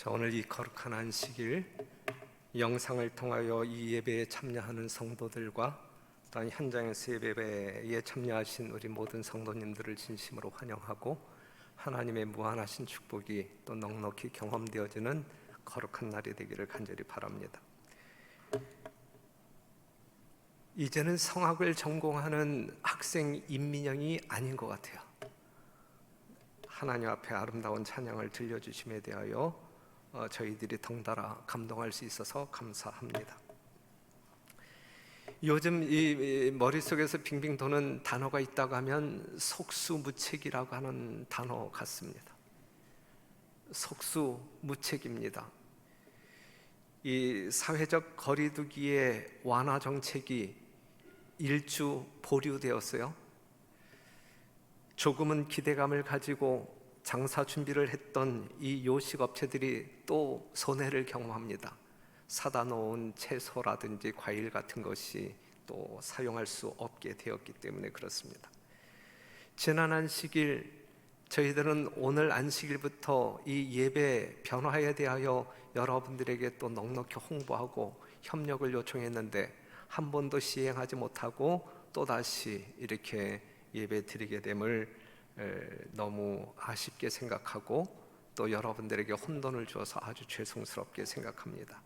자, 오늘 이 거룩한 안식일 영상을 통하여 이 예배에 참여하는 성도들과 또한 현장에서 예배에 참여하신 우리 모든 성도님들을 진심으로 환영하고 하나님의 무한하신 축복이 또 넉넉히 경험되어지는 거룩한 날이 되기를 간절히 바랍니다. 이제는 성악을 전공하는 학생 임민영이 아닌 것 같아요. 하나님 앞에 아름다운 찬양을 들려주심에 대하여 저희들이 덩달아 감동할 수 있어서 감사합니다. 요즘 이 머릿속에서 빙빙 도는 단어가 있다고 하면 속수무책이라고 하는 단어 같습니다. 속수무책입니다. 이 사회적 거리두기의 완화 정책이 일주 보류되었어요. 조금은 기대감을 가지고 장사 준비를 했던 이 요식업체들이 또 손해를 경험합니다. 사다 놓은 채소라든지 과일 같은 것이 또 사용할 수 없게 되었기 때문에 그렇습니다. 지난 안식일 저희들은 오늘 안식일부터 이 예배 변화에 대하여 여러분들에게 또 넉넉히 홍보하고 협력을 요청했는데 한 번도 시행하지 못하고 또다시 이렇게 예배 드리게 됨을 너무 아쉽게 생각하고 또 여러분들에게 혼돈을 주어서 아주 죄송스럽게 생각합니다.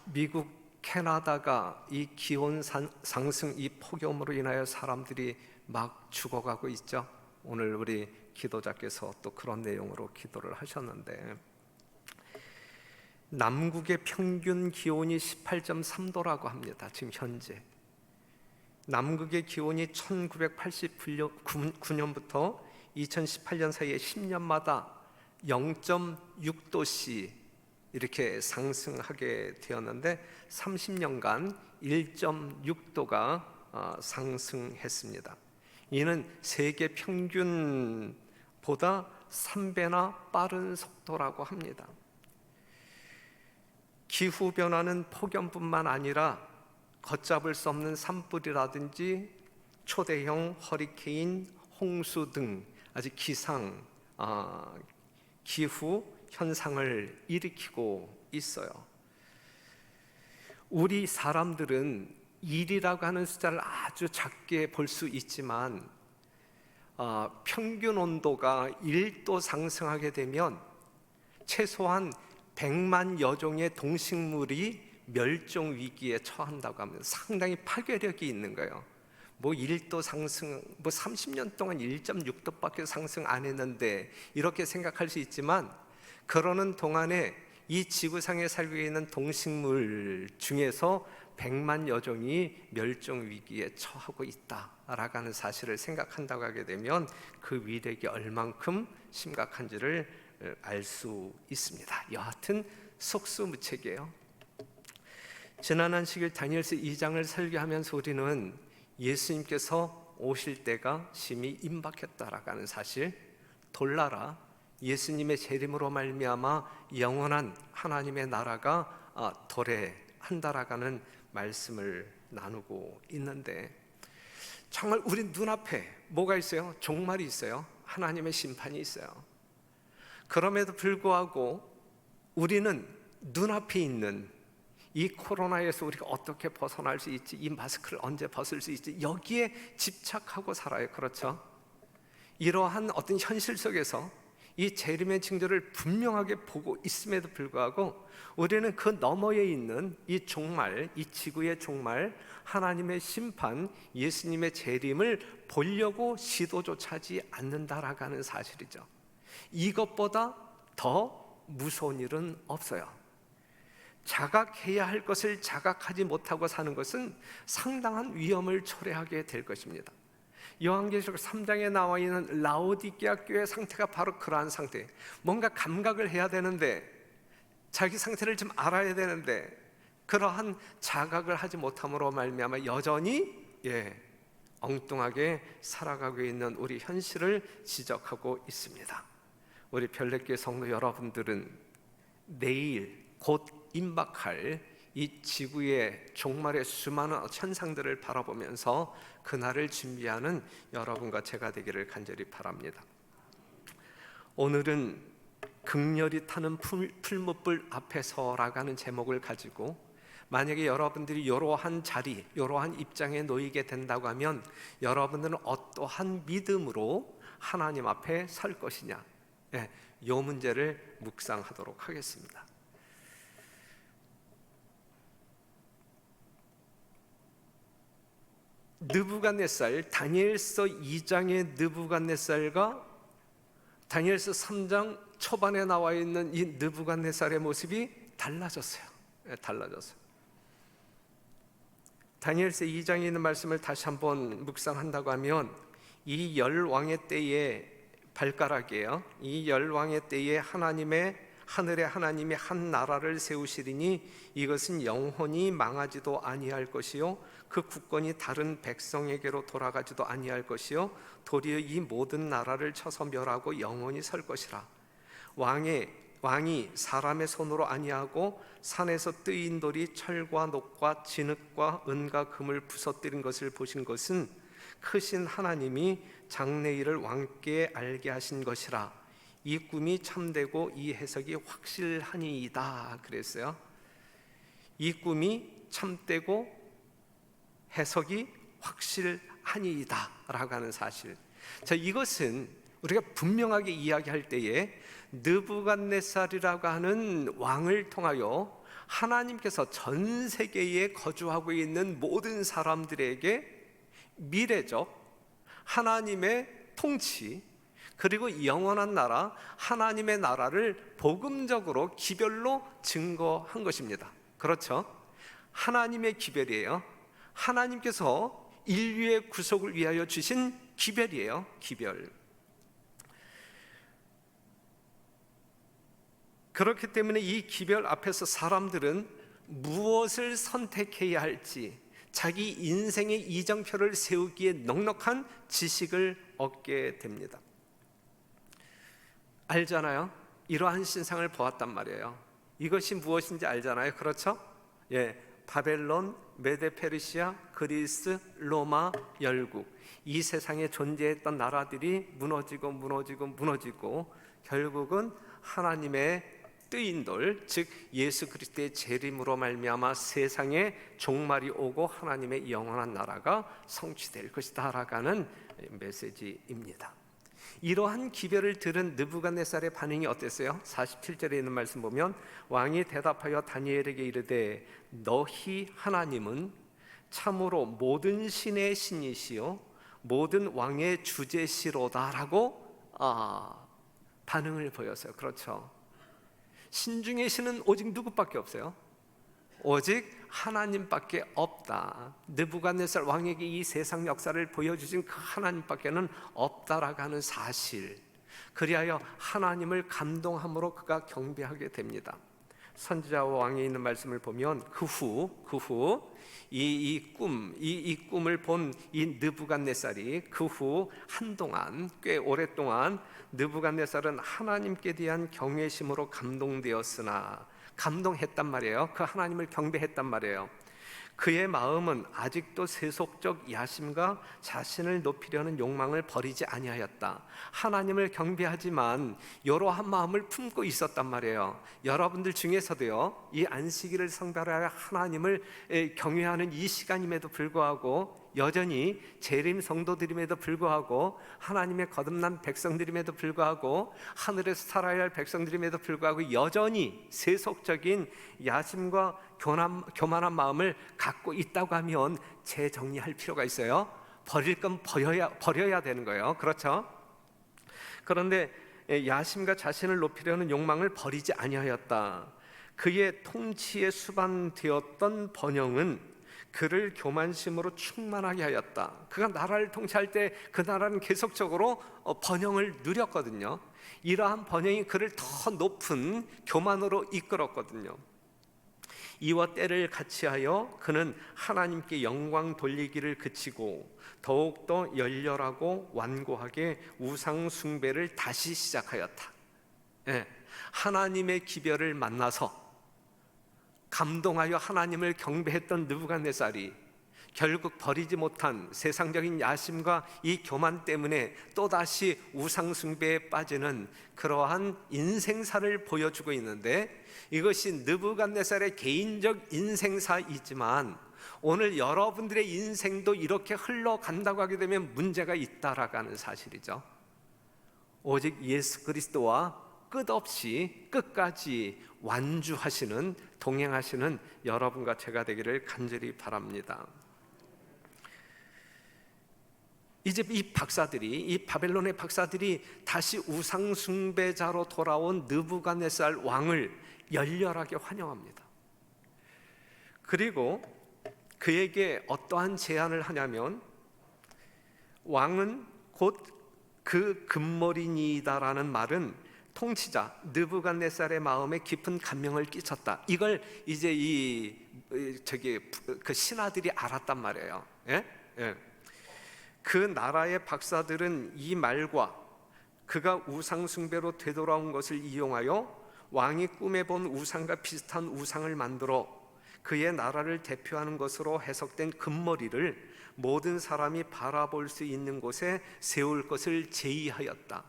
미국, 캐나다가 이 기온 상승, 이 폭염으로 인하여 사람들이 막 죽어가고 있죠. 오늘 우리 기도자께서 또 그런 내용으로 기도를 하셨는데, 남국의 평균 기온이 18.3도라고 합니다. 지금 현재 남극의 기온이 1989년부터 2018년 사이에 10년마다 0.6도씩 이렇게 상승하게 되었는데 30년간 1.6도가 상승했습니다. 이는 세계 평균보다 3배나 빠른 속도라고 합니다. 기후변화는 폭염뿐만 아니라 걷잡을 수 없는 산불이라든지 초대형 허리케인, 홍수 등 아주 기후 현상을 일으키고 있어요. 우리 사람들은 1이라고 하는 숫자를 아주 작게 볼 수 있지만 평균 온도가 1도 상승하게 되면 최소한 100만여 종의 동식물이 멸종 위기에 처한다고 합니다. 상당히 파괴력이 있는 거예요. 1도 상승, 30년 동안 1.6도밖에 상승 안 했는데 이렇게 생각할 수 있지만 그러는 동안에 이 지구상에 살고 있는 동식물 중에서 100만여 종이 멸종 위기에 처하고 있다라고 하는 사실을 생각한다고 하게 되면 그 위력이 얼만큼 심각한지를 알 수 있습니다. 여하튼 속수무책이에요. 지난 안식일 다니엘서 2장을 설교하면서 우리는 예수님께서 오실 때가 심히 임박했다라고 하는 사실, 돌나라 예수님의 재림으로 말미암아 영원한 하나님의 나라가 도래한다라고 하는 말씀을 나누고 있는데, 정말 우리 눈앞에 뭐가 있어요? 종말이 있어요. 하나님의 심판이 있어요. 그럼에도 불구하고 우리는 눈앞에 있는 이 코로나에서 우리가 어떻게 벗어날 수 있지, 이 마스크를 언제 벗을 수 있지, 여기에 집착하고 살아요. 그렇죠? 이러한 어떤 현실 속에서 이 재림의 징조를 분명하게 보고 있음에도 불구하고 우리는 그 너머에 있는 이 종말, 이 지구의 종말, 하나님의 심판, 예수님의 재림을 보려고 시도조차 하지 않는다라고 하는 사실이죠. 이것보다 더 무서운 일은 없어요. 자각해야 할 것을 자각하지 못하고 사는 것은 상당한 위험을 초래하게 될 것입니다. 요한계시록 3장에 나와 있는 라오디게아 교회 상태가 바로 그러한 상태. 뭔가 감각을 해야 되는데, 자기 상태를 좀 알아야 되는데 그러한 자각을 하지 못함으로 말미암아 여전히 엉뚱하게 살아가고 있는 우리 현실을 지적하고 있습니다. 우리 별내교회 성도 여러분들은 내일 곧 임박할 이 지구의 종말의 수많은 현상들을 바라보면서 그날을 준비하는 여러분과 제가 되기를 간절히 바랍니다. 오늘은 극렬히 타는 풀무불 앞에서라고 하는 제목을 가지고, 만약에 여러분들이 이러한 자리, 이러한 입장에 놓이게 된다고 하면 여러분들은 어떠한 믿음으로 하나님 앞에 설 것이냐, 이 문제를 묵상하도록 하겠습니다. 느부갓네살, 다니엘서 2장의 느부갓네살과 다니엘서 3장 초반에 나와 있는 이 느부갓네살의 모습이 달라졌어요. 달라졌어요. 다니엘서 2장에 있는 말씀을 다시 한번 묵상한다고 하면, 이 열왕의 때에 발가락이에요. 이 열왕의 때에 하늘의 하나님이 한 나라를 세우시리니 이것은 영원히 망하지도 아니할 것이요 그 국권이 다른 백성에게로 돌아가지도 아니할 것이요 도리어 이 모든 나라를 쳐서 멸하고 영원히 설 것이라. 왕이 사람의 손으로 아니하고 산에서 뜨인 돌이 철과 녹과 진흙과 은과 금을 부서뜨린 것을 보신 것은 크신 하나님이 장래일을 왕께 알게 하신 것이라. 이 꿈이 참되고 이 해석이 확실하니이다 그랬어요. 이 꿈이 참되고 해석이 확실하니이다 라고 하는 사실. 자, 이것은 우리가 분명하게 이야기할 때에 느부갓네살이라고 하는 왕을 통하여 하나님께서 전 세계에 거주하고 있는 모든 사람들에게 미래적 하나님의 통치, 그리고 영원한 나라, 하나님의 나라를 복음적으로 기별로 증거한 것입니다. 그렇죠? 하나님의 기별이에요. 하나님께서 인류의 구속을 위하여 주신 기별이에요. 기별. 그렇기 때문에 이 기별 앞에서 사람들은 무엇을 선택해야 할지 자기 인생의 이정표를 세우기에 넉넉한 지식을 얻게 됩니다. 알잖아요. 이러한 신상을 보았단 말이에요. 이것이 무엇인지 알잖아요. 그렇죠? 바벨론, 메데페르시아, 그리스, 로마, 열국, 이 세상에 존재했던 나라들이 무너지고 결국은 하나님의 뜨인 돌, 즉 예수 그리스도의 재림으로 말미암아 세상에 종말이 오고 하나님의 영원한 나라가 성취될 것이다 라고 하는 메시지입니다. 이러한 기별을 들은 느부갓네살의 반응이 어땠어요? 47절에 있는 말씀 보면, 왕이 대답하여 다니엘에게 이르되 너희 하나님은 참으로 모든 신의 신이시요 모든 왕의 주제시로다라고 반응을 보였어요. 그렇죠? 신 중의 신은 오직 누구밖에 없어요? 오직 하나님밖에 없다. 느부갓네살 왕에게 이 세상 역사를 보여주신 그 하나님밖에는 없다라고 하는 사실, 그리하여 하나님을 감동함으로 그가 경배하게 됩니다. 선지자와 왕에 있는 말씀을 보면 그 후 이 꿈을 본 이 느부갓네살이 그 후 한동안, 꽤 오랫동안 느부갓네살은 하나님께 대한 경외심으로 감동되었으나, 감동했단 말이에요. 그 하나님을 경배했단 말이에요. 그의 마음은 아직도 세속적 야심과 자신을 높이려는 욕망을 버리지 아니하였다. 하나님을 경배하지만 이러한 마음을 품고 있었단 말이에요. 여러분들 중에서도요, 이 안식일을 성별하여 하나님을 경외하는 이 시간임에도 불구하고, 여전히 재림 성도들임에도 불구하고, 하나님의 거듭난 백성들임에도 불구하고, 하늘에서 살아야 할 백성들임에도 불구하고 여전히 세속적인 야심과 교만한 마음을 갖고 있다고 하면 재정리할 필요가 있어요. 버릴 건 버려야 되는 거예요. 그렇죠? 그런데 야심과 자신을 높이려는 욕망을 버리지 아니하였다. 그의 통치에 수반되었던 번영은 그를 교만심으로 충만하게 하였다. 그가 나라를 통치할 때 그 나라는 계속적으로 번영을 누렸거든요. 이러한 번영이 그를 더 높은 교만으로 이끌었거든요. 이와 때를 같이하여 그는 하나님께 영광 돌리기를 그치고 더욱더 열렬하고 완고하게 우상 숭배를 다시 시작하였다. 하나님의 기별을 만나서 감동하여 하나님을 경배했던 느부갓네살이 결국 버리지 못한 세상적인 야심과 이 교만 때문에 또다시 우상숭배에 빠지는 그러한 인생사를 보여주고 있는데, 이것이 느부갓네살의 개인적 인생사이지만 오늘 여러분들의 인생도 이렇게 흘러간다고 하게 되면 문제가 있다라고 하는 사실이죠. 오직 예수 그리스도와 끝없이 끝까지 완주하시는, 동행하시는 여러분과 제가 되기를 간절히 바랍니다. 이제 이 바벨론의 박사들이 다시 우상숭배자로 돌아온 느부갓네살 왕을 열렬하게 환영합니다. 그리고 그에게 어떠한 제안을 하냐면, 왕은 곧 그 금머리니이다라는 말은 통치자 느부갓네살의 마음에 깊은 감명을 끼쳤다. 이걸 이제 그 신하들이 알았단 말이에요. 예? 예. 그 나라의 박사들은 이 말과 그가 우상숭배로 되돌아온 것을 이용하여 왕이 꿈에 본 우상과 비슷한 우상을 만들어 그의 나라를 대표하는 것으로 해석된 금머리를 모든 사람이 바라볼 수 있는 곳에 세울 것을 제의하였다.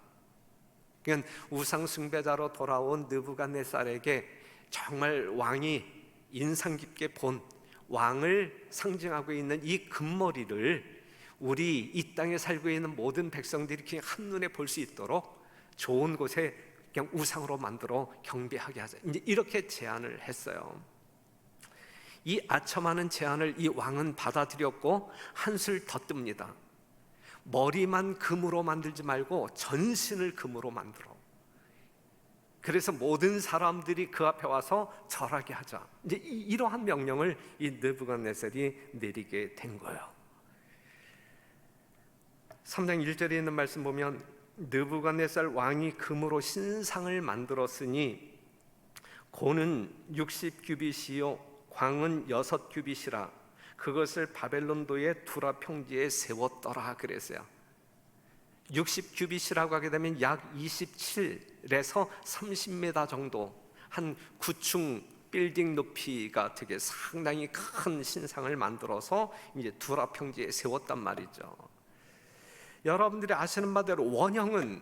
그러니까 우상숭배자로 돌아온 느부갓네살에게 정말 왕이 인상 깊게 본 왕을 상징하고 있는 이 금머리를 우리 이 땅에 살고 있는 모든 백성들이 그냥 한눈에 볼 수 있도록 좋은 곳에 그냥 우상으로 만들어 경배하게 하자. 이제 이렇게 제안을 했어요. 이 아첨하는 제안을 이 왕은 받아들였고 한술 더 뜹니다. 머리만 금으로 만들지 말고 전신을 금으로 만들어. 그래서 모든 사람들이 그 앞에 와서 절하게 하자. 이제 이러한 명령을 이 느부갓네살이 내리게 된 거예요. 3장 1절에 있는 말씀 보면, 느부갓네살 왕이 금으로 신상을 만들었으니 고는 60규빗이요 광은 6규빗이라 그것을 바벨론도의 두라 평지에 세웠더라 그랬어요. 60규빗이라고 하게 되면 약 27에서 30m 정도, 한 9층 빌딩 높이가 되게 상당히 큰 신상을 만들어서 이제 두라 평지에 세웠단 말이죠. 여러분들이 아시는 바대로 원형은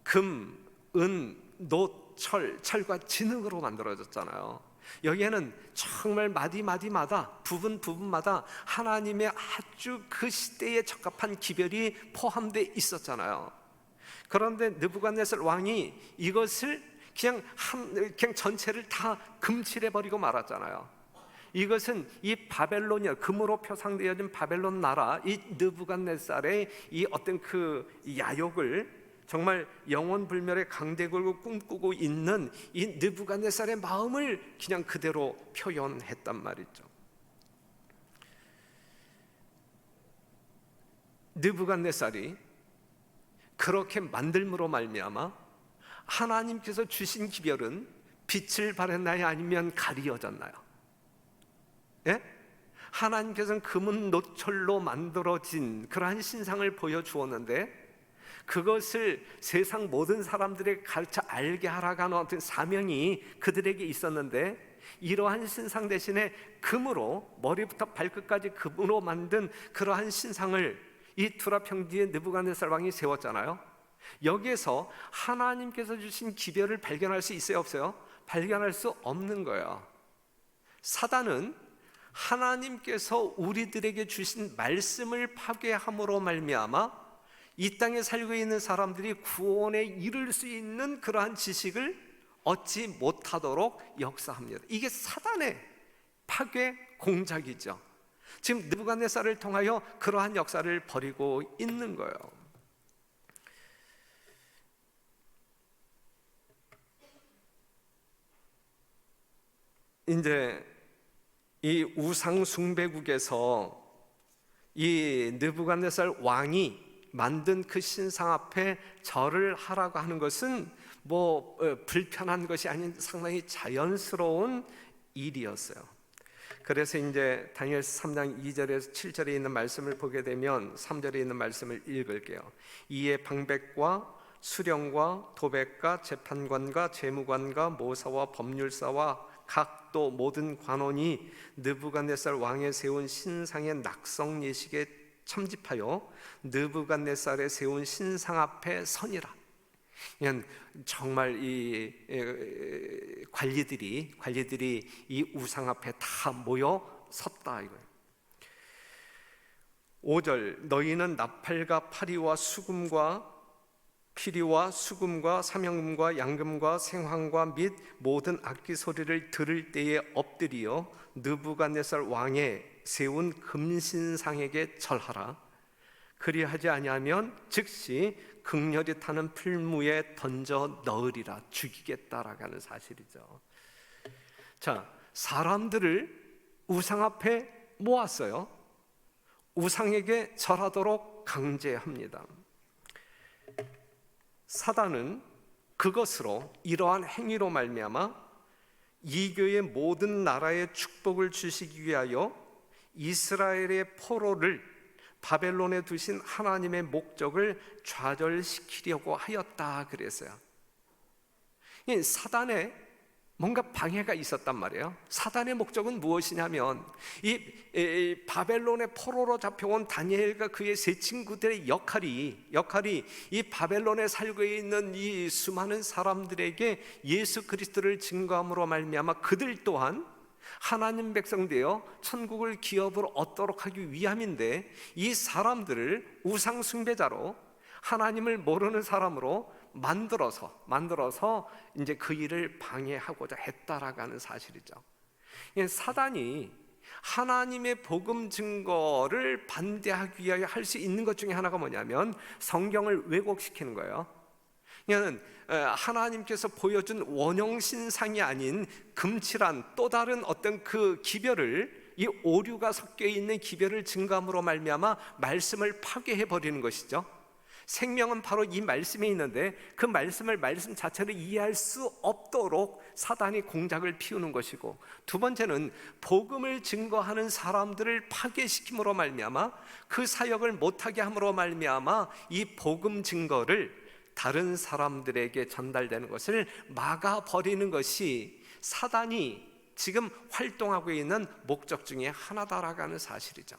금, 은, 놋, 철과 진흙으로 만들어졌잖아요. 여기에는 정말 마디마디마다 부분마다 하나님의 아주 그 시대에 적합한 기별이 포함되어 있었잖아요. 그런데 느부갓네살 왕이 이것을 그냥 전체를 다 금칠해버리고 말았잖아요. 이것은 이 바벨론이야, 금으로 표상되어진 바벨론 나라, 이 느부갓네살의 이 어떤 그 야욕을 정말 영원불멸의 강대국을 꿈꾸고 있는 이 느부갓네살의 마음을 그냥 그대로 표현했단 말이죠. 느부갓네살이 그렇게 만들므로 말미암아 하나님께서 주신 기별은 빛을 발했나요, 아니면 가리어졌나요? 예? 하나님께서는 금은 노철로 만들어진 그러한 신상을 보여주었는데, 그것을 세상 모든 사람들에게 가르쳐 알게 하라고 하는 어떤 사명이 그들에게 있었는데, 이러한 신상 대신에 금으로, 머리부터 발끝까지 금으로 만든 그러한 신상을 이 두라 평지에 느부갓네살 왕이 세웠잖아요. 여기에서 하나님께서 주신 기별을 발견할 수 있어요, 없어요? 발견할 수 없는 거예요. 사단은 하나님께서 우리들에게 주신 말씀을 파괴함으로 말미암아 이 땅에 살고 있는 사람들이 구원에 이를 수 있는 그러한 지식을 얻지 못하도록 역사합니다. 이게 사단의 파괴 공작이죠. 지금 느부갓네살을 통하여 그러한 역사를 벌이고 있는 거예요. 이제 이 우상 숭배국에서 이 느부갓네살 왕이 만든 그 신상 앞에 절을 하라고 하는 것은 불편한 것이 아닌 상당히 자연스러운 일이었어요. 그래서 이제 다니엘 3장 2절에서 7절에 있는 말씀을 보게 되면 3절에 있는 말씀을 읽을게요. 이에 방백과 수령과 도백과 재판관과 재무관과 모사와 법률사와 각 또 모든 관원이 느부갓네살 왕의 세운 신상의 낙성 예식에 참집하여 느부갓네살에 세운 신상 앞에 서니라. 이건 정말 이 관리들이 이 우상 앞에 다 모여 섰다 이거예요. 5절, 너희는 나팔과 파리와 수금과 피리와 수금과 사명금과 양금과 생황과 및 모든 악기 소리를 들을 때에 엎드리어 느부갓네살 왕의 세운 금신상에게 절하라. 그리하지 아니하면 즉시 극렬히 타는 풀무에 던져 넣으리라. 죽이겠다라고 하는 사실이죠. 자, 사람들을 우상 앞에 모았어요. 우상에게 절하도록 강제합니다. 사단은 그것으로, 이러한 행위로 말미암아 이교의 모든 나라에 축복을 주시기 위하여 이스라엘의 포로를 바벨론에 두신 하나님의 목적을 좌절시키려고 하였다 그랬어요. 사단의 뭔가 방해가 있었단 말이에요. 사단의 목적은 무엇이냐면 이 바벨론의 포로로 잡혀온 다니엘과 그의 세 친구들의 역할이 이 바벨론에 살고 있는 이 수많은 사람들에게 예수 그리스도를 증거함으로 말미암아 그들 또한 하나님 백성 되어 천국을 기업으로 얻도록 하기 위함인데, 이 사람들을 우상 숭배자로 하나님을 모르는 사람으로 만들어서 이제 그 일을 방해하고자 했다라고 하는 사실이죠. 사단이 하나님의 복음 증거를 반대하기 위하여 할 수 있는 것 중에 하나가 뭐냐면 성경을 왜곡시키는 거예요. 그냥 하나님께서 보여준 원형 신상이 아닌 금칠한 또 다른 어떤 그 기별을, 이 오류가 섞여 있는 기별을 증거함으로 말미암아 말씀을 파괴해 버리는 것이죠. 생명은 바로 이 말씀에 있는데 그 말씀 자체를 이해할 수 없도록 사단이 공작을 피우는 것이고, 두 번째는 복음을 증거하는 사람들을 파괴시킴으로 말미암아 그 사역을 못하게 함으로 말미암아 이 복음 증거를 다른 사람들에게 전달되는 것을 막아버리는 것이 사단이 지금 활동하고 있는 목적 중에 하나다라고 하는 사실이죠.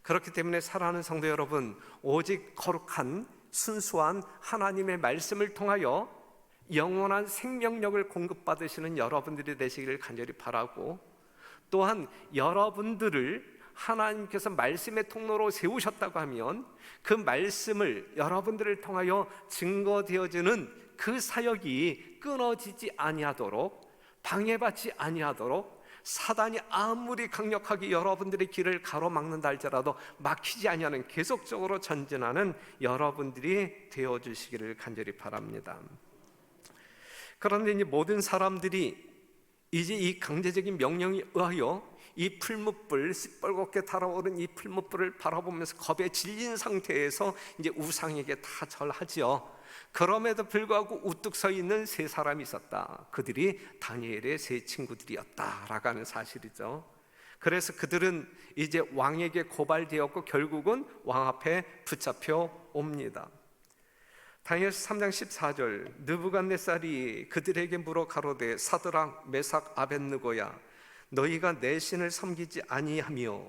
그렇기 때문에 사랑하는 성도 여러분, 오직 거룩한 순수한 하나님의 말씀을 통하여 영원한 생명력을 공급받으시는 여러분들이 되시기를 간절히 바라고, 또한 여러분들을 하나님께서 말씀의 통로로 세우셨다고 하면 그 말씀을 여러분들을 통하여 증거되어지는 그 사역이 끊어지지 아니하도록, 방해받지 아니하도록, 사단이 아무리 강력하게 여러분들의 길을 가로막는다 할지라도 막히지 아니하는 계속적으로 전진하는 여러분들이 되어주시기를 간절히 바랍니다. 그런데 이제 모든 사람들이 이제 이 강제적인 명령에 의하여 이 풀무불, 시뻘겋게 달아오른 이 풀무불을 바라보면서 겁에 질린 상태에서 이제 우상에게 다 절하지요. 그럼에도 불구하고 우뚝 서 있는 세 사람이 있었다. 그들이 다니엘의 세 친구들이었다라고 하는 사실이죠. 그래서 그들은 이제 왕에게 고발되었고 결국은 왕 앞에 붙잡혀 옵니다. 다니엘서 3장 14절, 느부갓네살이 그들에게 물어 가로되 사드락 메삭 아벳느고야, 너희가 내 신을 섬기지 아니하며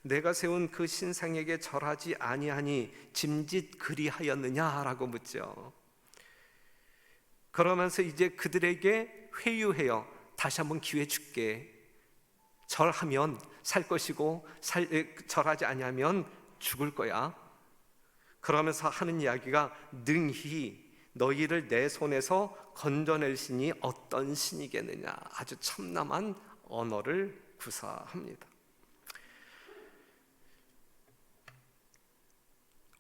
내가 세운 그 신상에게 절하지 아니하니 짐짓 그리하였느냐라고 묻죠. 그러면서 이제 그들에게 회유해요. 다시 한번 기회 줄게. 절하면 살 것이고 절하지 아니하면 죽을 거야. 그러면서 하는 이야기가 능히 너희를 내 손에서 건져낼 신이 어떤 신이겠느냐. 아주 참남한 언어를 구사합니다.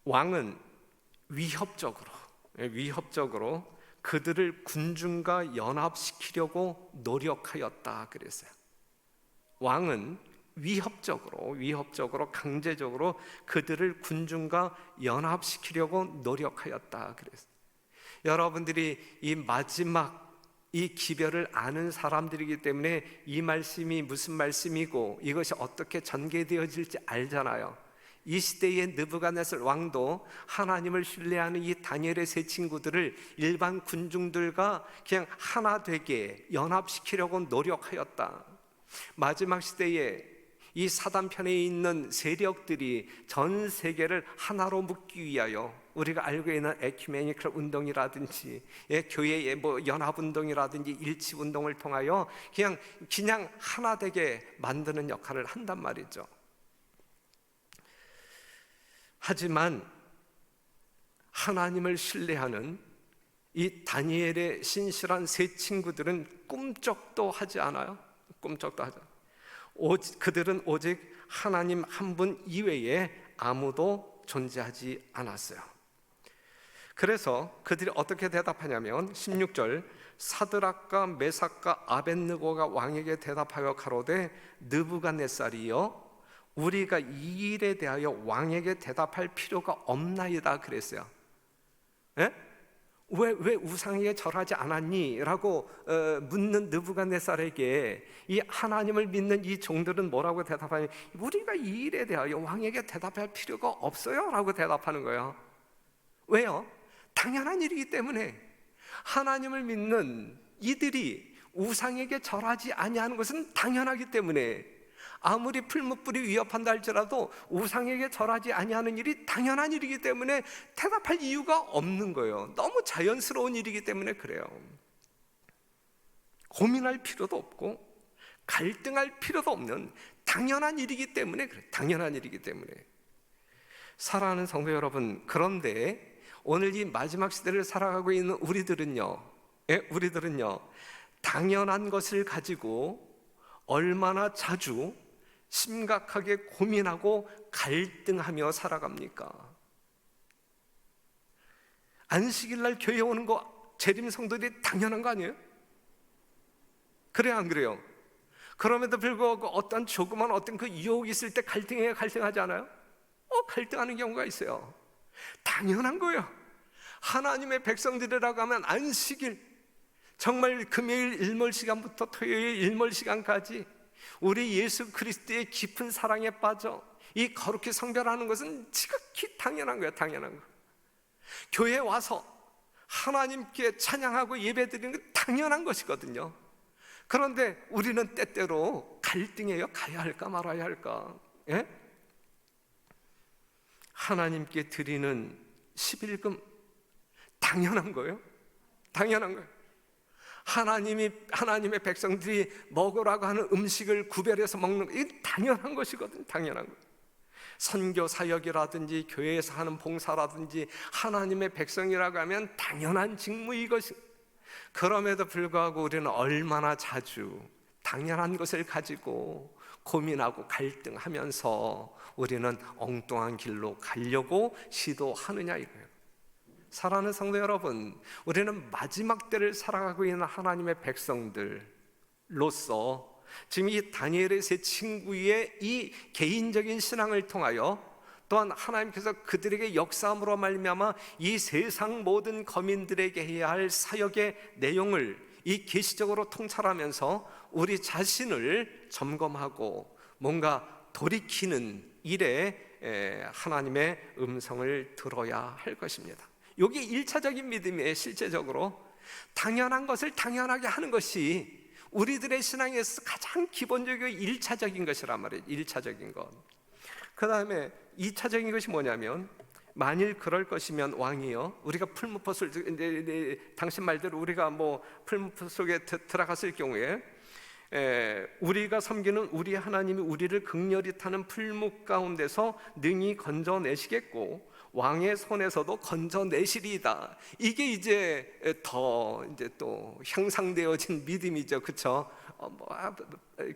왕은 위협적으로 그들을 군중과 연합시키려고 노력하였다 그랬어요. 왕은 위협적으로 강제적으로 그들을 군중과 연합시키려고 노력하였다 그랬어요. 여러분들이 이 마지막 이 기별을 아는 사람들이기 때문에 이 말씀이 무슨 말씀이고 이것이 어떻게 전개되어질지 알잖아요. 이 시대의 느부갓네살 왕도 하나님을 신뢰하는 이 다니엘의 세 친구들을 일반 군중들과 그냥 하나 되게 연합시키려고 노력하였다. 마지막 시대에 이 사단편에 있는 세력들이 전 세계를 하나로 묶기 위하여 우리가 알고 있는 에큐메니컬 운동이라든지 교회의 연합운동이라든지 일치운동을 통하여 그냥 하나 되게 만드는 역할을 한단 말이죠. 하지만 하나님을 신뢰하는 이 다니엘의 신실한 세 친구들은 꿈쩍도 하지 않아요. 꿈쩍도 하지 않아요. 그들은 오직 하나님 한 분 이외에 아무도 존재하지 않았어요. 그래서 그들이 어떻게 대답하냐면 16절, 사드락과 메삭과 아벳느고가 왕에게 대답하여 가로되 느부갓네살이여 우리가 이 일에 대하여 왕에게 대답할 필요가 없나이다 그랬어요. 예? 왜 우상에게 절하지 않았니? 라고 묻는 느부갓네살에게 이 하나님을 믿는 이 종들은 뭐라고 대답하냐? 우리가 이 일에 대하여 왕에게 대답할 필요가 없어요 라고 대답하는 거예요. 왜요? 당연한 일이기 때문에. 하나님을 믿는 이들이 우상에게 절하지 아니하는 것은 당연하기 때문에, 아무리 풀무불이 위협한다 할지라도 우상에게 절하지 아니하는 일이 당연한 일이기 때문에 대답할 이유가 없는 거예요. 너무 자연스러운 일이기 때문에 그래요. 고민할 필요도 없고 갈등할 필요도 없는 당연한 일이기 때문에 그래요. 당연한 일이기 때문에. 사랑하는 성도 여러분, 그런데 오늘 이 마지막 시대를 살아가고 있는 우리들은요, 당연한 것을 가지고 얼마나 자주 심각하게 고민하고 갈등하며 살아갑니까? 안식일 날 교회 오는 거 재림 성도들이 당연한 거 아니에요? 그래요, 안 그래요? 그럼에도 불구하고 어떤 조그만 그 유혹이 있을 때 갈등하지 않아요? 갈등하는 경우가 있어요. 당연한 거예요. 하나님의 백성들이라고 하면 안식일, 정말 금요일 일몰 시간부터 토요일 일몰 시간까지 우리 예수 그리스도의 깊은 사랑에 빠져 이 거룩히 성별하는 것은 지극히 당연한 거예요. 당연한 거. 교회에 와서 하나님께 찬양하고 예배드리는 건 당연한 것이거든요. 그런데 우리는 때때로 갈등해요. 가야 할까 말아야 할까. 예? 하나님께 드리는 11금 당연한 거예요. 당연한 거예요. 하나님의 백성들이 먹으라고 하는 음식을 구별해서 먹는 거, 이게 당연한 것이거든요. 당연한 거예요. 선교 사역이라든지 교회에서 하는 봉사라든지 하나님의 백성이라고 하면 당연한 직무 이것이. 그럼에도 불구하고 우리는 얼마나 자주 당연한 것을 가지고 고민하고 갈등하면서 우리는 엉뚱한 길로 가려고 시도하느냐 이거예요. 사랑하는 성도 여러분, 우리는 마지막 때를 살아가고 있는 하나님의 백성들로서 지금 이 다니엘의 세 친구의 이 개인적인 신앙을 통하여 또한 하나님께서 그들에게 역사함으로 말미암아 이 세상 모든 거민들에게 해야 할 사역의 내용을 이 계시적으로 통찰하면서 우리 자신을 점검하고 뭔가 돌이키는 일에 하나님의 음성을 들어야 할 것입니다. 이게 1차적인 믿음이에요. 실제적으로 당연한 것을 당연하게 하는 것이 우리들의 신앙에서 가장 기본적이고 1차적인 것이란 말이에요. 1차적인 것. 그 다음에 2차적인 것이 뭐냐면, 만일 그럴 것이면 왕이요, 우리가 풀무포 당신 말대로 우리가 풀무포 속에 들어갔을 경우에 우리가 섬기는 우리 하나님이 우리를 극렬히 타는 풀무 가운데서 능히 건져내시겠고 왕의 손에서도 건져내시리이다. 이게 이제 또 향상되어진 믿음이죠. 그렇죠?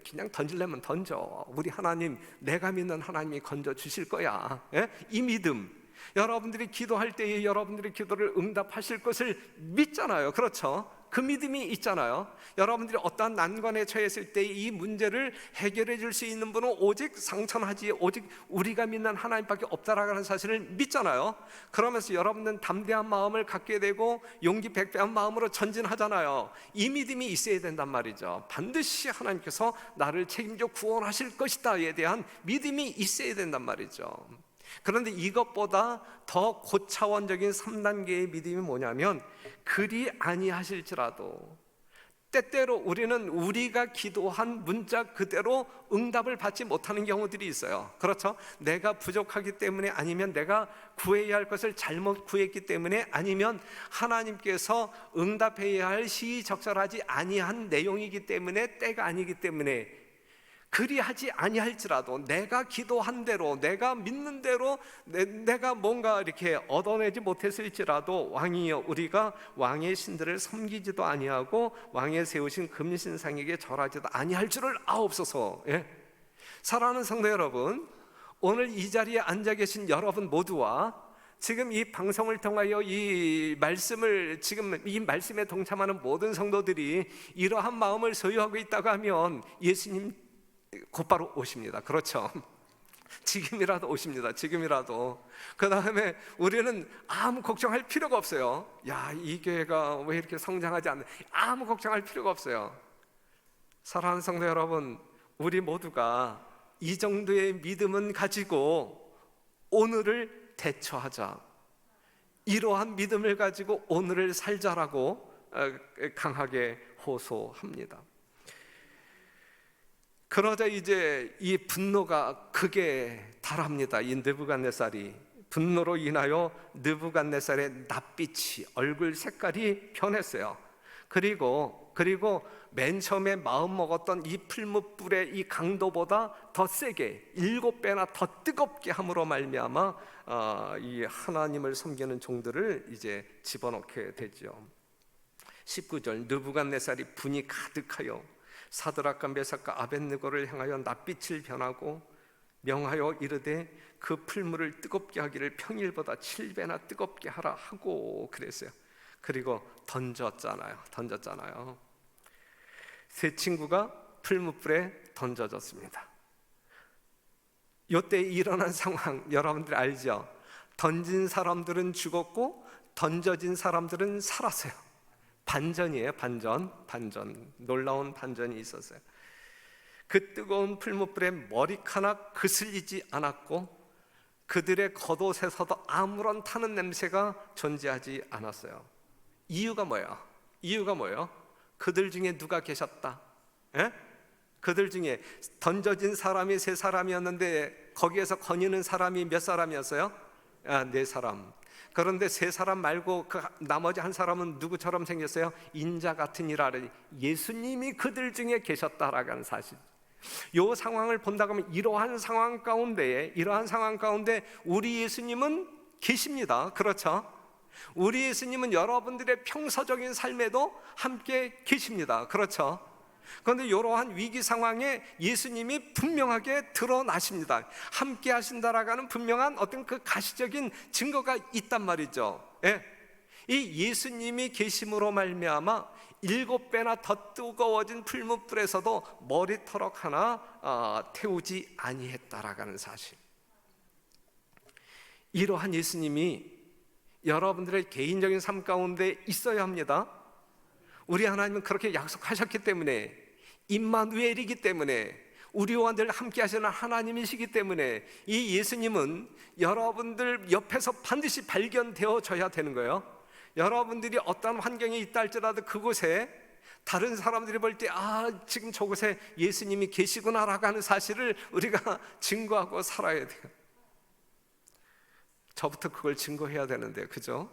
그냥 던질려면 던져. 우리 하나님, 내가 믿는 하나님이 건져 주실 거야. 이 믿음, 여러분들이 기도할 때에 여러분들의 기도를 응답하실 것을 믿잖아요. 그렇죠? 그 믿음이 있잖아요. 여러분들이 어떠한 난관에 처했을 때 이 문제를 해결해 줄 수 있는 분은 오직 상천하지 오직 우리가 믿는 하나님밖에 없다라는 사실을 믿잖아요. 그러면서 여러분들은 담대한 마음을 갖게 되고 용기 백배한 마음으로 전진하잖아요. 이 믿음이 있어야 된단 말이죠. 반드시 하나님께서 나를 책임져 구원하실 것이다에 대한 믿음이 있어야 된단 말이죠. 그런데 이것보다 더 고차원적인 3단계의 믿음이 뭐냐면, 그리 아니하실지라도 때때로 우리는 우리가 기도한 문자 그대로 응답을 받지 못하는 경우들이 있어요. 그렇죠? 내가 부족하기 때문에, 아니면 내가 구해야 할 것을 잘못 구했기 때문에, 아니면 하나님께서 응답해야 할 시의적절하지 아니한 내용이기 때문에, 때가 아니기 때문에, 그리하지 아니할지라도 내가 기도한 대로, 내가 믿는 대로 내가 뭔가 이렇게 얻어내지 못했을지라도, 왕이여 우리가 왕의 신들을 섬기지도 아니하고 왕의 세우신 금신상에게 절하지도 아니할 줄을 아옵소서. 예? 사랑하는 성도 여러분, 오늘 이 자리에 앉아 계신 여러분 모두와 지금 이 방송을 통하여 이 말씀을, 지금 이 말씀에 동참하는 모든 성도들이 이러한 마음을 소유하고 있다고 하면, 예수님 곧바로 오십니다. 그렇죠? 지금이라도 오십니다. 지금이라도. 그 다음에 우리는 아무 걱정할 필요가 없어요. 야, 이 교회가 왜 이렇게 성장하지 않나, 아무 걱정할 필요가 없어요. 사랑하는 성도 여러분, 우리 모두가 이 정도의 믿음은 가지고 오늘을 대처하자, 이러한 믿음을 가지고 오늘을 살자라고 강하게 호소합니다. 그러자 이제 이 분노가 극에 달합니다. 이 느부갓네살이 분노로 인하여 느부갓네살의 낯빛이, 얼굴 색깔이 변했어요. 그리고 맨 처음에 마음 먹었던 이 풀무불의 이 강도보다 더 세게 7배나 더 뜨겁게 함으로 말미암아 이 하나님을 섬기는 종들을 이제 집어넣게 되죠. 19절, 느부갓네살이 분이 가득하여 사드락과 메삭과 아벳느고를 향하여 낯빛을 변하고 명하여 이르되 그 풀물을 뜨겁게 하기를 평일보다 7배나 뜨겁게 하라 하고 그랬어요. 그리고 던졌잖아요. 세 친구가 풀무불에 던져졌습니다. 이때 일어난 상황 여러분들 알죠? 던진 사람들은 죽었고 던져진 사람들은 살았어요. 반전이에요. 반전. 놀라운 반전이 있었어요. 그 뜨거운 풀무불에 머리카락 그슬리지 않았고 그들의 겉옷에서도 아무런 타는 냄새가 존재하지 않았어요. 이유가 뭐예요? 그들 중에 누가 계셨다? 예? 그들 중에 던져진 사람이 3사람이었는데 거기에서 거니는 사람이 몇 사람이었어요? 4사람. 그런데 3사람 말고 그 나머지 한 사람은 누구처럼 생겼어요? 인자 같으니라. 예수님이 그들 중에 계셨다라고 하는 사실. 이 상황을 본다고 하면 이러한 상황 가운데 우리 예수님은 계십니다. 그렇죠? 우리 예수님은 여러분들의 평소적인 삶에도 함께 계십니다. 그렇죠? 그런데 이러한 위기 상황에 예수님이 분명하게 드러나십니다. 함께 하신다라고 하는 분명한 어떤 그 가시적인 증거가 있단 말이죠. 예. 이 예수님이 계심으로 말미암아 7배나 더 뜨거워진 풀무불에서도 머리털럭 하나 태우지 아니했다라고 하는 사실. 이러한 예수님이 여러분들의 개인적인 삶 가운데 있어야 합니다. 우리 하나님은 그렇게 약속하셨기 때문에, 임마누엘이기 때문에, 우리와 늘 함께 하시는 하나님이시기 때문에 이 예수님은 여러분들 옆에서 반드시 발견되어져야 되는 거예요. 여러분들이 어떤 환경에 있다 할지라도 그곳에 다른 사람들이 볼 때 지금 저곳에 예수님이 계시구나라고 하는 사실을 우리가 증거하고 살아야 돼요. 저부터 그걸 증거해야 되는데, 그죠?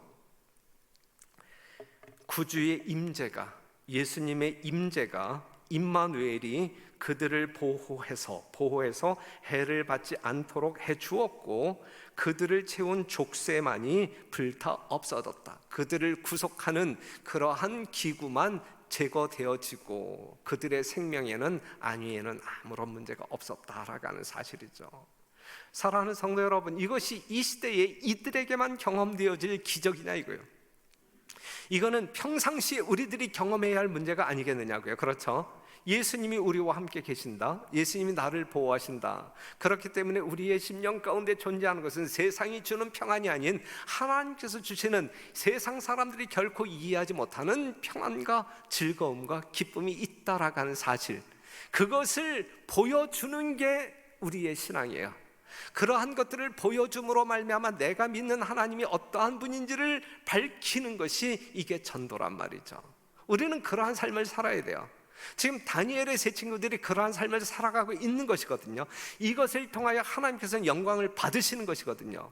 구주의 임재가, 예수님의 임재가, 임마누엘이 그들을 보호해서 해를 받지 않도록 해주었고 그들을 채운 족쇄만이 불타 없어졌다. 그들을 구속하는 그러한 기구만 제거되어지고 그들의 생명에는 안위에는 아무런 문제가 없었다라고 하는 사실이죠. 사랑하는 성도 여러분, 이것이 이 시대에 이들에게만 경험되어질 기적이냐 이거예요. 이거는 평상시에 우리들이 경험해야 할 문제가 아니겠느냐고요. 그렇죠? 예수님이 우리와 함께 계신다. 예수님이 나를 보호하신다. 그렇기 때문에 우리의 심령 가운데 존재하는 것은 세상이 주는 평안이 아닌 하나님께서 주시는 세상 사람들이 결코 이해하지 못하는 평안과 즐거움과 기쁨이 있다라고 하는 사실, 그것을 보여주는 게 우리의 신앙이에요. 그러한 것들을 보여줌으로 말미암아 내가 믿는 하나님이 어떠한 분인지를 밝히는 것이 이게 전도란 말이죠. 우리는 그러한 삶을 살아야 돼요. 지금 다니엘의 세 친구들이 그러한 삶을 살아가고 있는 것이거든요. 이것을 통하여 하나님께서는 영광을 받으시는 것이거든요.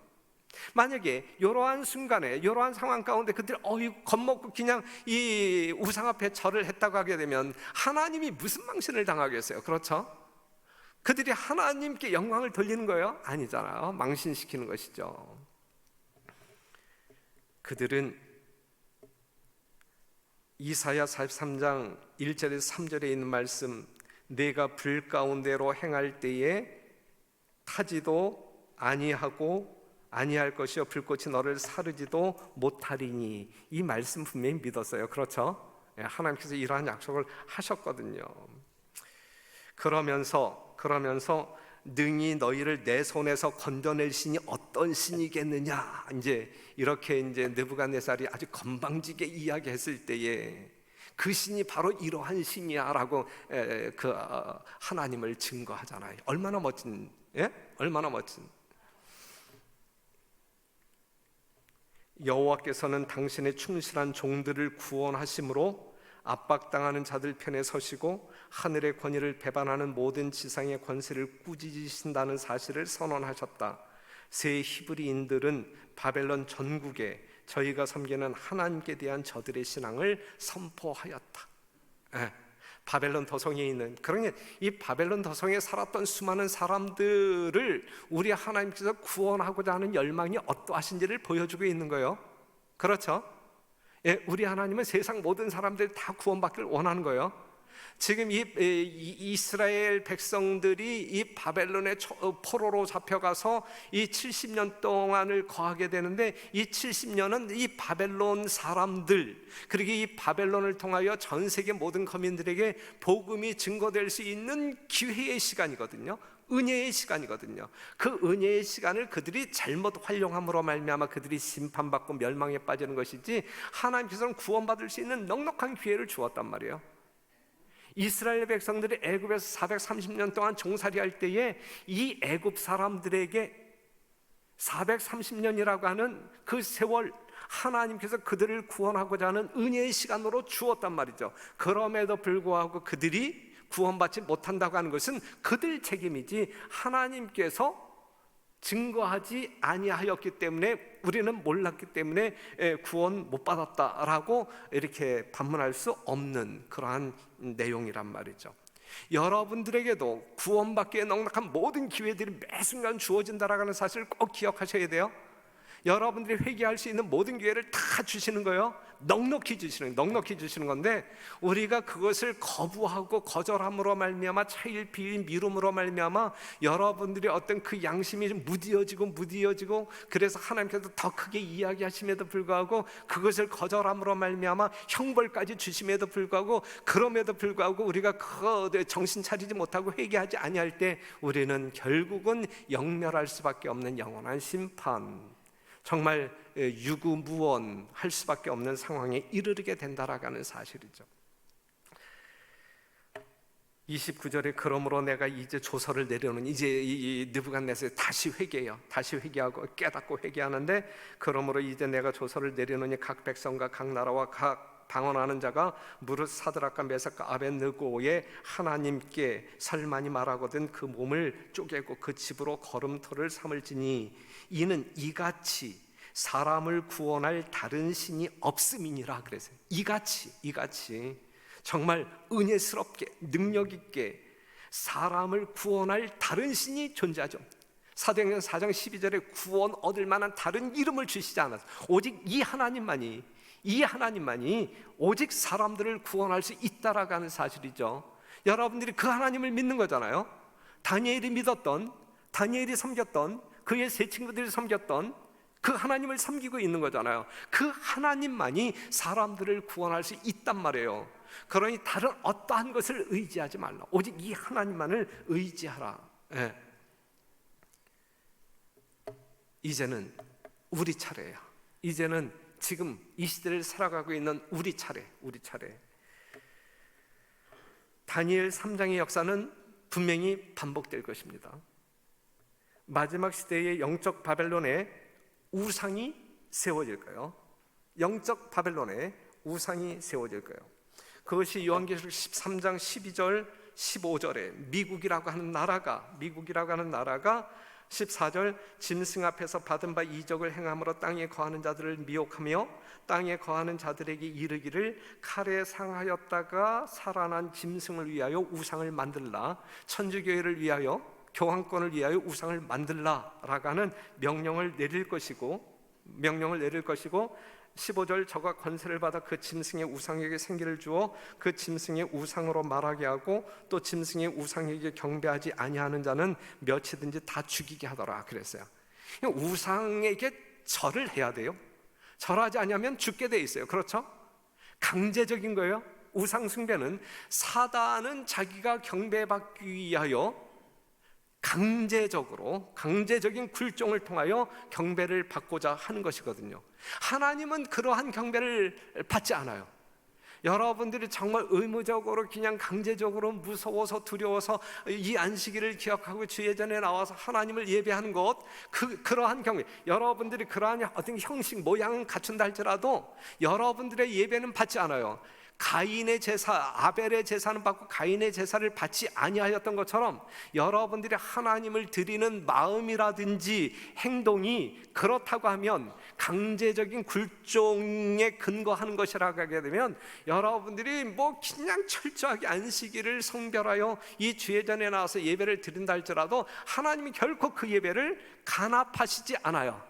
만약에 이러한 순간에 이러한 상황 가운데 그들이 겁먹고 그냥 이 우상 앞에 절을 했다고 하게 되면 하나님이 무슨 망신을 당하겠어요? 그렇죠? 그들이 하나님께 영광을 돌리는 거예요? 아니잖아요. 망신시키는 것이죠. 그들은 이사야 43장 1절에서 3절에 있는 말씀, 내가 불 가운데로 행할 때에 타지도 아니하고 아니할 것이요 불꽃이 너를 사르지도 못하리니, 이 말씀 분명히 믿었어요. 그렇죠? 하나님께서 이러한 약속을 하셨거든요. 그러면서 능히 너희를 내 손에서 건져낼 신이 어떤 신이겠느냐, 이렇게 느부갓네살이 아주 건방지게 이야기했을 때에 그 신이 바로 이러한 신이야라고 하나님을 증거하잖아요. 얼마나 멋진, 얼마나 멋진. 여호와께서는 당신의 충실한 종들을 구원하심으로 압박당하는 자들 편에 서시고 하늘의 권위를 배반하는 모든 지상의 권세를 꾸짖으신다는 사실을 선언하셨다. 새 히브리인들은 바벨론 전국에 저희가 섬기는 하나님께 대한 저들의 신앙을 선포하였다. 바벨론 도성에 있는, 그러니 이 바벨론 도성에 살았던 수많은 사람들을 우리 하나님께서 구원하고자 하는 열망이 어떠하신지를 보여주고 있는 거예요. 그렇죠? 우리 하나님은 세상 모든 사람들 다 구원받기를 원하는 거예요. 지금 이 이스라엘 백성들이 이 바벨론의 포로로 잡혀가서 이 70년 동안을 거하게 되는데, 이 70년은 이 바벨론 사람들, 그리고 이 바벨론을 통하여 전 세계 모든 거민들에게 복음이 증거될 수 있는 기회의 시간이거든요. 은혜의 시간이거든요. 그 은혜의 시간을 그들이 잘못 활용함으로 말미암아 그들이 심판받고 멸망에 빠지는 것이지, 하나님께서는 구원받을 수 있는 넉넉한 기회를 주었단 말이에요. 이스라엘 백성들이 애굽에서 430년 동안 종살이할 때에 이 애굽 사람들에게 430년이라고 하는 그 세월, 하나님께서 그들을 구원하고자 하는 은혜의 시간으로 주었단 말이죠. 그럼에도 불구하고 그들이 구원받지 못한다고 하는 것은 그들 책임이지, 하나님께서 증거하지 아니하였기 때문에, 우리는 몰랐기 때문에 구원 못 받았다라고 이렇게 반문할 수 없는 그러한 내용이란 말이죠. 여러분들에게도 구원받기에 넉넉한 모든 기회들이 매 순간 주어진다라는 하는 사실을 꼭 기억하셔야 돼요. 여러분들이 회개할 수 있는 모든 기회를 다 주시는 거예요. 넉넉히 주시는 건데, 우리가 그것을 거부하고 거절함으로 말미암아, 차일피일 미룸으로 말미암아 여러분들이 어떤 그 양심이 좀 무디어지고 그래서 하나님께서 더 크게 이야기하심에도 불구하고 그것을 거절함으로 말미암아 형벌까지 주심에도 불구하고, 그럼에도 불구하고 우리가 정신 차리지 못하고 회개하지 아니할 때 우리는 결국은 영멸할 수밖에 없는 영원한 심판, 정말 유구무원할 수밖에 없는 상황에 이르게 된다라는 사실이죠. 29절에 그러므로 내가 이제 조서를 내려놓은, 이제 이 느부갓네살이 다시 회개해요. 다시 회개하고 깨닫고 회개하는데, 그러므로 이제 내가 조서를 내려놓으니 각 백성과 각 나라와 각 방언하는 자가 무릇 사드락과 메삭과 아벳느고의 하나님께 설만이 말하거든 그 몸을 쪼개고 그 집으로 걸음터를 삼을지니 이는 이같이 사람을 구원할 다른 신이 없음이니라. 그랬어요. 이같이 정말 은혜스럽게 능력 있게 사람을 구원할 다른 신이 존재하죠. 사도행전 4장 12절에 구원 얻을 만한 다른 이름을 주시지 않았어요. 오직 이 하나님만이 오직 사람들을 구원할 수 있다라고 하는 사실이죠. 여러분들이 그 하나님을 믿는 거잖아요. 다니엘이 믿었던, 다니엘이 섬겼던, 그의 세 친구들이 섬겼던 그 하나님을 섬기고 있는 거잖아요. 그 하나님만이 사람들을 구원할 수 있단 말이에요. 그러니 다른 어떠한 것을 의지하지 말라. 오직 이 하나님만을 의지하라. 이제는 우리 차례예요. 이제는 지금 이 시대를 살아가고 있는 우리 차례. 다니엘 3장의 역사는 분명히 반복될 것입니다. 마지막 시대의 영적 바벨론에 우상이 세워질 거예요. 영적 바벨론에 우상이 세워질 거예요. 그것이 요한계시록 13장 12절 15절에 미국이라고 하는 나라가 14절 짐승 앞에서 받은 바 이적을 행함으로 땅에 거하는 자들을 미혹하며 땅에 거하는 자들에게 이르기를 칼에 상하였다가 살아난 짐승을 위하여 우상을 만들라, 천주교회를 위하여 교황권을 위하여 우상을 만들라라고 하는 명령을 내릴 것이고 15절 저가 권세를 받아 그 짐승의 우상에게 생기를 주어 그 짐승의 우상으로 말하게 하고 또 짐승의 우상에게 경배하지 아니하는 자는 몇이든지 다 죽이게 하더라 그랬어요. 우상에게 절을 해야 돼요. 절하지 않으면 죽게 돼 있어요. 그렇죠? 강제적인 거예요. 우상 숭배는 사단은 자기가 경배받기 위하여 강제적인 굴종을 통하여 경배를 받고자 하는 것이거든요. 하나님은 그러한 경배를 받지 않아요. 여러분들이 정말 의무적으로 그냥 강제적으로 무서워서 두려워서 이 안식일을 기억하고 주의 전에 나와서 하나님을 예배하는 것, 그러한 경배, 여러분들이 그러한 어떤 형식 모양은 갖춘다 할지라도 여러분들의 예배는 받지 않아요. 가인의 제사, 아벨의 제사는 받고 가인의 제사를 받지 아니하였던 것처럼 여러분들이 하나님을 드리는 마음이라든지 행동이 그렇다고 하면 강제적인 굴종에 근거하는 것이라고 하게 되면 여러분들이 뭐 그냥 철저하게 안식일을 성별하여 이 주의 전에 나와서 예배를 드린다 할지라도 하나님이 결코 그 예배를 간합하시지 않아요.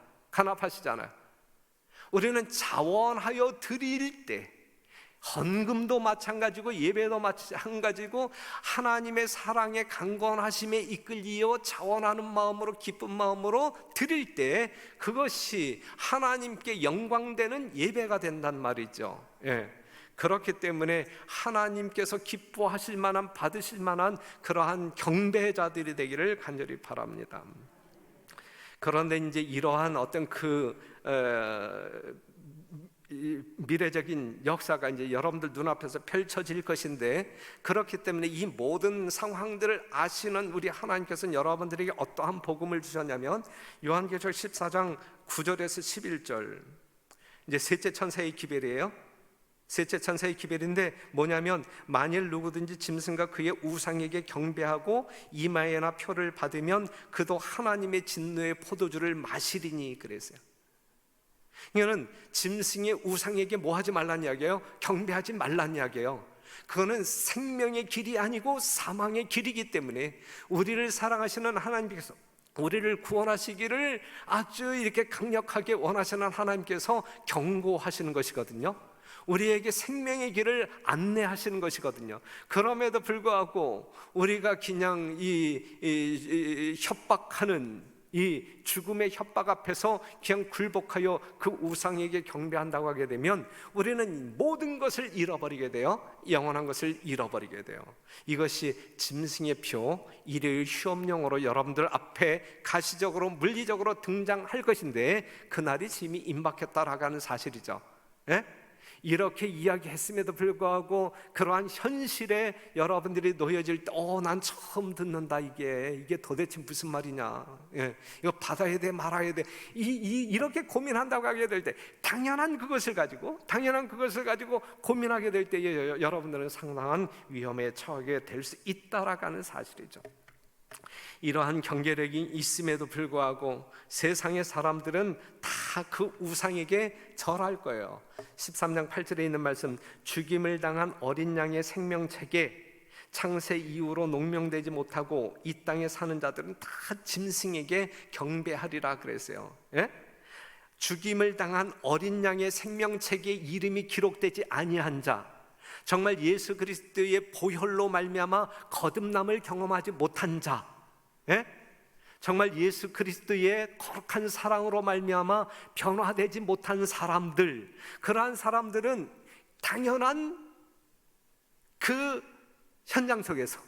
우리는 자원하여 드릴 때, 헌금도 마찬가지고 예배도 마찬가지고 하나님의 사랑에 강건하심에 이끌리어 자원하는 마음으로 기쁜 마음으로 드릴 때 그것이 하나님께 영광되는 예배가 된단 말이죠. 그렇기 때문에 하나님께서 기뻐하실 만한, 받으실 만한 그러한 경배자들이 되기를 간절히 바랍니다. 그런데 이제 이러한 어떤 미래적인 역사가 이제 여러분들 눈앞에서 펼쳐질 것인데, 그렇기 때문에 이 모든 상황들을 아시는 우리 하나님께서는 여러분들에게 어떠한 복음을 주셨냐면 요한계시록 14장 9절에서 11절, 이제 셋째 천사의 기별이에요. 셋째 천사의 기별인데 뭐냐면 만일 누구든지 짐승과 그의 우상에게 경배하고 이마에나 표를 받으면 그도 하나님의 진노의 포도주를 마시리니 그랬어요. 이거는 짐승의 우상에게 뭐 하지 말란 이야기예요? 경배하지 말란 이야기예요. 그거는 생명의 길이 아니고 사망의 길이기 때문에 우리를 사랑하시는 하나님께서 우리를 구원하시기를 아주 이렇게 강력하게 원하시는 하나님께서 경고하시는 것이거든요. 우리에게 생명의 길을 안내하시는 것이거든요. 그럼에도 불구하고 우리가 그냥 이 협박하는 이 죽음의 협박 앞에서 그냥 굴복하여 그 우상에게 경배한다고 하게 되면 우리는 모든 것을 잃어버리게 돼요. 영원한 것을 잃어버리게 돼요. 이것이 짐승의 표, 일요일 휴업용으로 여러분들 앞에 가시적으로 물리적으로 등장할 것인데 그날이 이미 임박했다라고 하는 사실이죠. 이렇게 이야기했음에도 불구하고 그러한 현실에 여러분들이 놓여질 때 난 처음 듣는다, 이게 도대체 무슨 말이냐, 이거 받아야 돼 말아야 돼, 이렇게 고민한다고 하게 될 때 당연한 그것을 가지고 고민하게 될 때 여러분들은 상당한 위험에 처하게 될 수 있다라고 하는 사실이죠. 이러한 경계력이 있음에도 불구하고 세상의 사람들은 다 그 우상에게 절할 거예요. 13장 8절에 있는 말씀, 죽임을 당한 어린 양의 생명책에 창세 이후로 농명되지 못하고 이 땅에 사는 자들은 다 짐승에게 경배하리라 그랬어요. 죽임을 당한 어린 양의 생명책에 이름이 기록되지 아니한 자, 정말 예수 그리스도의 보혈로 말미암아 거듭남을 경험하지 못한 자, 정말 예수 그리스도의 거룩한 사랑으로 말미암아 변화되지 못한 사람들, 그러한 사람들은 당연한 그 현장 속에서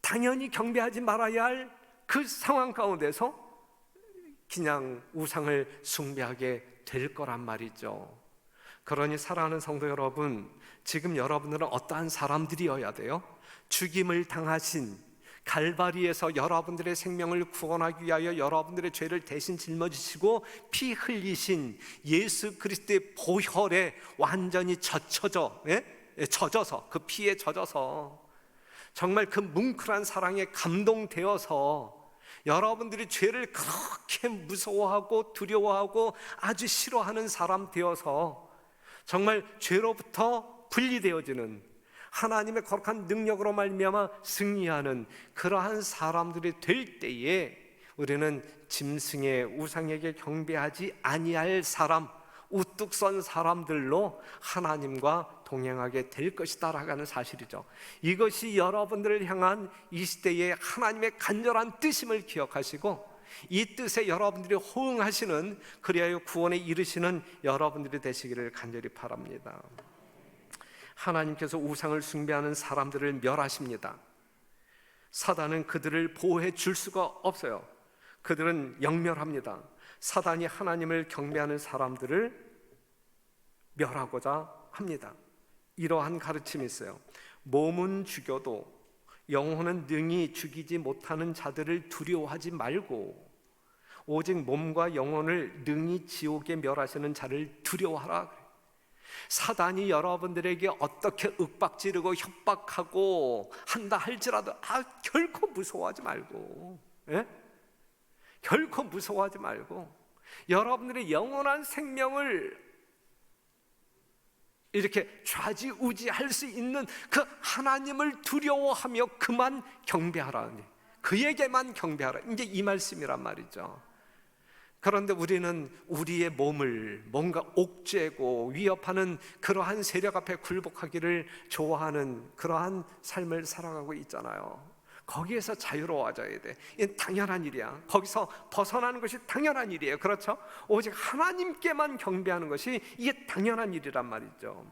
당연히 경배하지 말아야 할 그 상황 가운데서 그냥 우상을 숭배하게 될 거란 말이죠. 그러니 사랑하는 성도 여러분, 지금 여러분들은 어떠한 사람들이어야 돼요? 죽임을 당하신 갈바리에서 여러분들의 생명을 구원하기 위하여 여러분들의 죄를 대신 짊어지시고 피 흘리신 예수 그리스도의 보혈에 완전히 젖어서, 그 피에 젖어서 정말 그 뭉클한 사랑에 감동되어서 여러분들이 죄를 그렇게 무서워하고 두려워하고 아주 싫어하는 사람 되어서 정말 죄로부터 분리되어지는, 하나님의 거룩한 능력으로 말미암아 승리하는 그러한 사람들이 될 때에 우리는 짐승의 우상에게 경배하지 아니할 사람, 우뚝 선 사람들로 하나님과 동행하게 될 것이다 라고 하는 사실이죠. 이것이 여러분들을 향한 이 시대의 하나님의 간절한 뜻임을 기억하시고 이 뜻에 여러분들이 호응하시는, 그리하여 구원에 이르시는 여러분들이 되시기를 간절히 바랍니다. 하나님께서 우상을 숭배하는 사람들을 멸하십니다. 사단은 그들을 보호해 줄 수가 없어요. 그들은 영멸합니다. 사단이 하나님을 경배하는 사람들을 멸하고자 합니다. 이러한 가르침이 있어요. 몸은 죽여도 영혼은 능히 죽이지 못하는 자들을 두려워하지 말고 오직 몸과 영혼을 능히 지옥에 멸하시는 자를 두려워하라. 사단이 여러분들에게 어떻게 윽박지르고 협박하고 한다 할지라도 결코 무서워하지 말고, 결코 무서워하지 말고 여러분들의 영원한 생명을 이렇게 좌지우지할 수 있는 그 하나님을 두려워하며 그만 경배하라, 그에게만 경배하라, 이제 이 말씀이란 말이죠. 그런데 우리는 우리의 몸을 뭔가 옥죄고 위협하는 그러한 세력 앞에 굴복하기를 좋아하는 그러한 삶을 살아가고 있잖아요. 거기에서 자유로워져야 돼. 이게 당연한 일이야. 거기서 벗어나는 것이 당연한 일이에요. 그렇죠? 오직 하나님께만 경배하는 것이 이게 당연한 일이란 말이죠.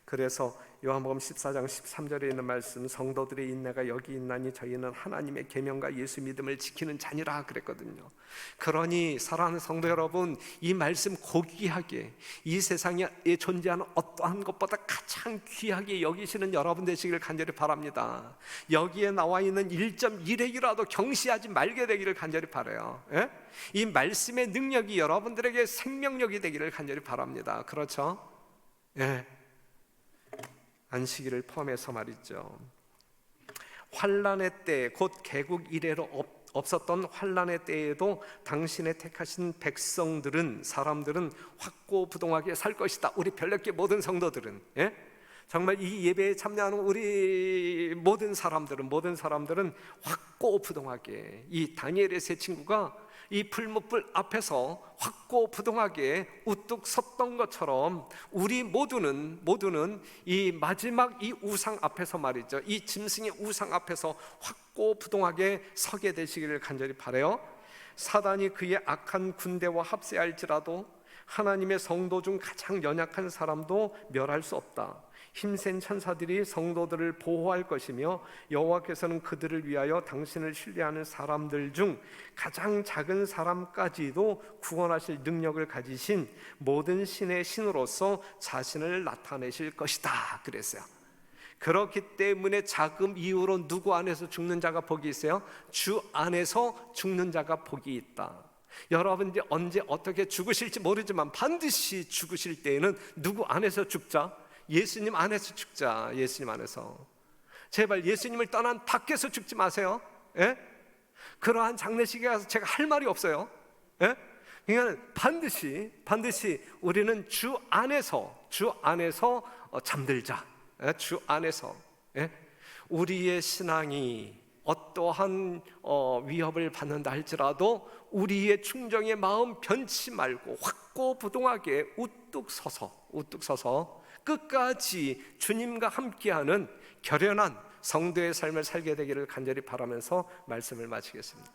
그래서 요한복음 14장 13절에 있는 말씀, 성도들의 인내가 여기 있나니 저희는 하나님의 계명과 예수 믿음을 지키는 자니라 그랬거든요. 그러니 사랑하는 성도 여러분, 이 말씀 고귀하게 이 세상에 존재하는 어떠한 것보다 가장 귀하게 여기시는 여러분 되시기를 간절히 바랍니다. 여기에 나와 있는 1.1핵이라도 경시하지 말게 되기를 간절히 바라요. 이 말씀의 능력이 여러분들에게 생명력이 되기를 간절히 바랍니다. 그렇죠? 안식일을 포함해서 말이죠. 환난의 때, 곧 개국 이래로 없었던 환난의 때에도 당신의 택하신 백성들은, 사람들은 확고부동하게 살 것이다. 우리 별내교 모든 성도들은, 정말 이 예배에 참여하는 우리 모든 사람들은 확고부동하게, 이 다니엘의 세 친구가 이 풀무불 앞에서 확고부동하게 우뚝 섰던 것처럼 우리 모두는 이 마지막 이 우상 앞에서 말이죠, 이 짐승의 우상 앞에서 확고부동하게 서게 되시기를 간절히 바라요. 사단이 그의 악한 군대와 합세할지라도 하나님의 성도 중 가장 연약한 사람도 멸할 수 없다. 힘센 천사들이 성도들을 보호할 것이며 여호와께서는 그들을 위하여 당신을 신뢰하는 사람들 중 가장 작은 사람까지도 구원하실 능력을 가지신 모든 신의 신으로서 자신을 나타내실 것이다 그랬어요. 그렇기 때문에 자금 이후로 누구 안에서 죽는 자가 복이 있어요? 주 안에서 죽는 자가 복이 있다. 여러분이 언제 어떻게 죽으실지 모르지만 반드시 죽으실 때에는 누구 안에서 죽자? 예수님 안에서 죽자. 예수님 안에서. 제발 예수님을 떠난 밖에서 죽지 마세요. 그러한 장례식에 가서 제가 할 말이 없어요. 그러니까 반드시 우리는 주 안에서 잠들자. 주 안에서. 우리의 신앙이 어떠한 위협을 받는다 할지라도 우리의 충정의 마음 변치 말고 확고부동하게 우뚝 서서 끝까지 주님과 함께하는 결연한 성도의 삶을 살게 되기를 간절히 바라면서 말씀을 마치겠습니다.